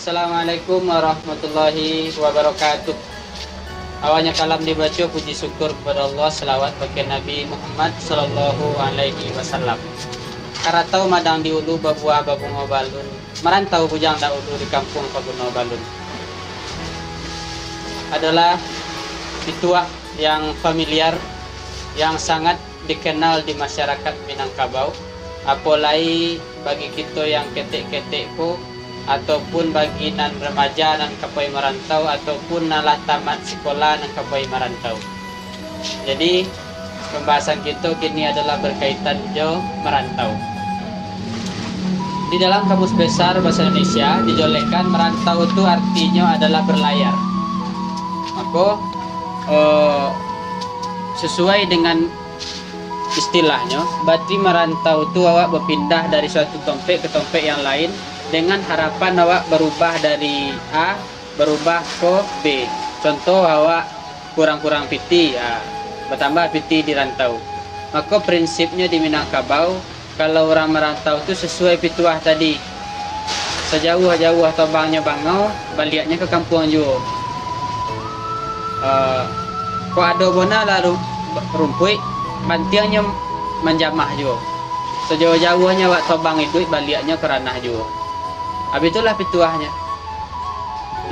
Assalamualaikum warahmatullahi wabarakatuh. Awalnya kalam dibaca puji syukur kepada Allah, selawat bagi Nabi Muhammad sallallahu alaihi wasallam. Karatau madang di ulu babuah babungo balun, merantau bujang da ulu di kampung Paguno Balun. Adalah pituah yang familiar, yang sangat dikenal di masyarakat Minangkabau. Apalagi bagi kita yang ketek-ketekku, ataupun bagi nan remaja nan kapoy merantau, ataupun nalah tamat sekolah nan kapoy merantau. Jadi pembahasan kita kini adalah berkaitan jo merantau. Di dalam Kamus Besar Bahasa Indonesia dijolekkan merantau itu artinya adalah berlayar. Maka sesuai dengan istilahnya, berarti merantau itu awak berpindah dari suatu tempat ke tempat yang lain dengan harapan awak berubah dari A berubah ke B. Contoh awak kurang-kurang piti, ya, bertambah piti di rantau. Maka prinsipnya di Minangkabau, kalau orang merantau itu sesuai pituah tadi, sejauh-jauh atau bangnya bangau, baliknya ke kampung juga. Kok ada bona lalu rumpui, bantiannya menjamah juga. Sejauh-jauhnya awak tobang itu baliknya ke ranah juga. Habis itulah pituahnya.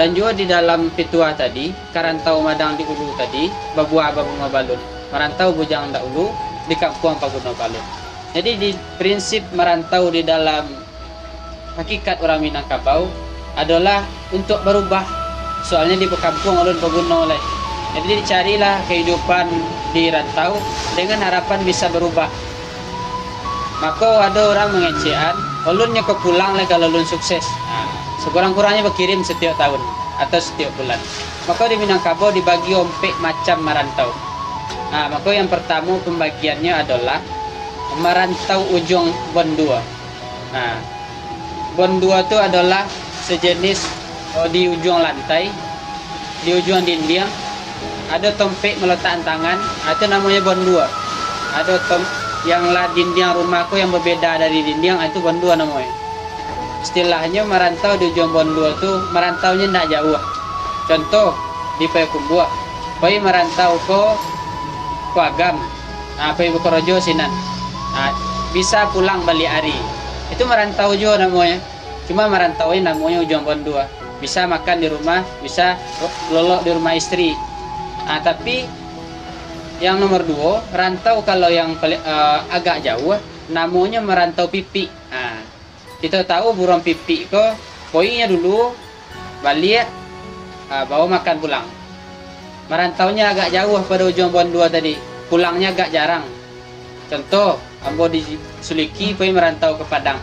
Dan juga di dalam pituah tadi, karantau madang di ulu tadi, babuah babunga balun, merantau bujang da ulu di kampung Paguno Balun. Jadi di prinsip merantau di dalam hakikat orang Minangkabau adalah untuk berubah. Soalnya di kampung ulun Paguno lah. Jadi dicarilah kehidupan di rantau dengan harapan bisa berubah. Maka ada orang mengecehan, ulunnya ke pulang lah kalau ulun sukses. Nah, sekurang-kurangnya berkirim setiap tahun atau setiap bulan. Maka di Minangkabau dibagi ompek macam merantau. Nah, maka yang pertama pembagiannya adalah merantau ujung bondua. Nah, bondua itu adalah sejenis di ujung lantai, di ujung dinding ada tompek meletakkan tangan, itu namanya bondua. Ada yang lah dinding rumahku yang berbeda dari dinding, itu bondua namanya. Istilahnya merantau di ujung bondua itu merantaunya tidak jauh. Contoh di Payakumbuh, pai merantau ke Agam, Pai Bukorojo sinan. Nah, bisa pulang balik hari. Itu merantau juga namanya. Cuma merantaunya namanya ujung bondua. Bisa makan di rumah, bisa lolok di rumah istri. Nah, tapi yang nomor 2, rantau kalau yang agak jauh, namanya merantau pipi. Nah, kita tahu burung pipi ke poinya dulu, balik, bawa makan pulang. Merantaunya agak jauh pada ujung bondua tadi, pulangnya agak jarang. Contoh, ambo di Suliki, poi merantau ke Padang.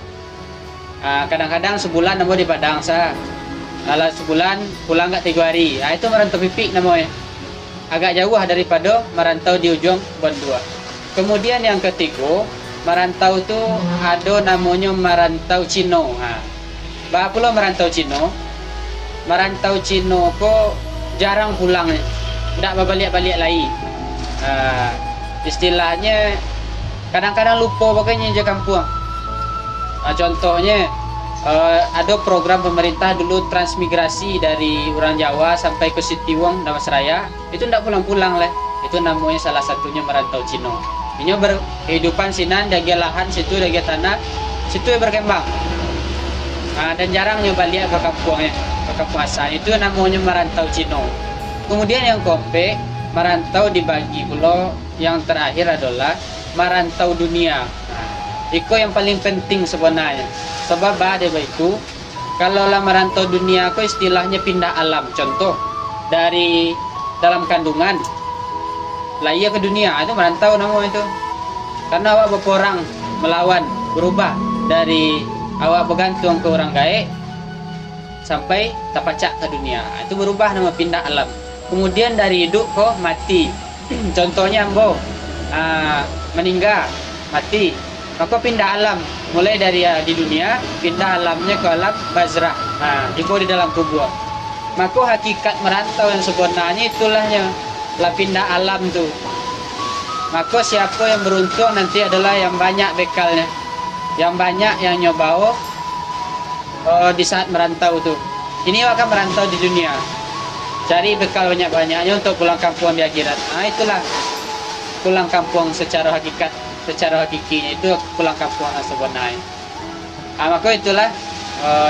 Kadang-kadang sebulan ambo di Padang sah. Kalau sebulan pulang gak 3 hari. Itu merantau pipi namanya. Agak jauh daripada merantau di ujung bondua. Kemudian yang ketiga, merantau tu ada namanya merantau Cino. Bah pula merantau Cino. Merantau Cino ko jarang pulang, tidak berbalik-balik lagi. Istilahnya kadang-kadang lupa pokoknya je kampung. Contohnya ada program pemerintah dulu transmigrasi dari orang Jawa sampai ke Sitiwang, Damastraya, itu tidak pulang-pulang lah. Itu namanya salah satunya merantau Cino. Ini berkehidupan sinan, dagi lahan situ, dagi tanah situ berkembang. Dan jarangnya balik ke kampungnya, ke kampung asal. Itu namanya merantau Cino. Kemudian yang keempat, merantau dibagi pula. Yang terakhir adalah merantau dunia. Itu yang paling penting sebenarnya. Sebab ada itu, kalau lah merantau dunia aku istilahnya pindah alam. Contoh dari dalam kandungan lahir ke dunia, itu merantau namanya itu. Karena awak berperang melawan, berubah dari awak bergantung ke orang gaib sampai terpacak ke dunia. Itu berubah nama pindah alam. Kemudian dari hidup ke mati. Contohnya ambo meninggal, mati. Maka pindah alam, mulai dari di dunia, pindah alamnya ke alam bazrah. Itu di dalam kubur. Maka hakikat merantau yang sebenarnya itulahnya, lah pindah alam tu. Maka siapa yang beruntung nanti adalah yang banyak bekalnya, yang banyak yang nyobao di saat merantau tu. Ini akan merantau di dunia, cari bekal banyak-banyaknya untuk pulang kampung di akhirat. Nah, itulah pulang kampung secara hakikat, secara hakikinya itu pulang kampung yang sebenarnya. Maka itulah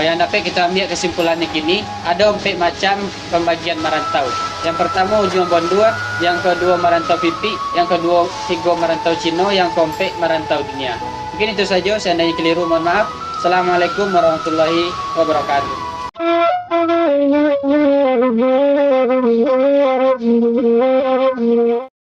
yang dapat kita ambil kesimpulannya kini. Ada 4 macam pembagian merantau. Yang pertama ujung bondua, yang kedua merantau pipi, yang kedua tiga merantau Cina, yang keempat merantau dunia. Mungkin itu saja, seandainya keliru mohon maaf. Assalamualaikum warahmatullahi wabarakatuh.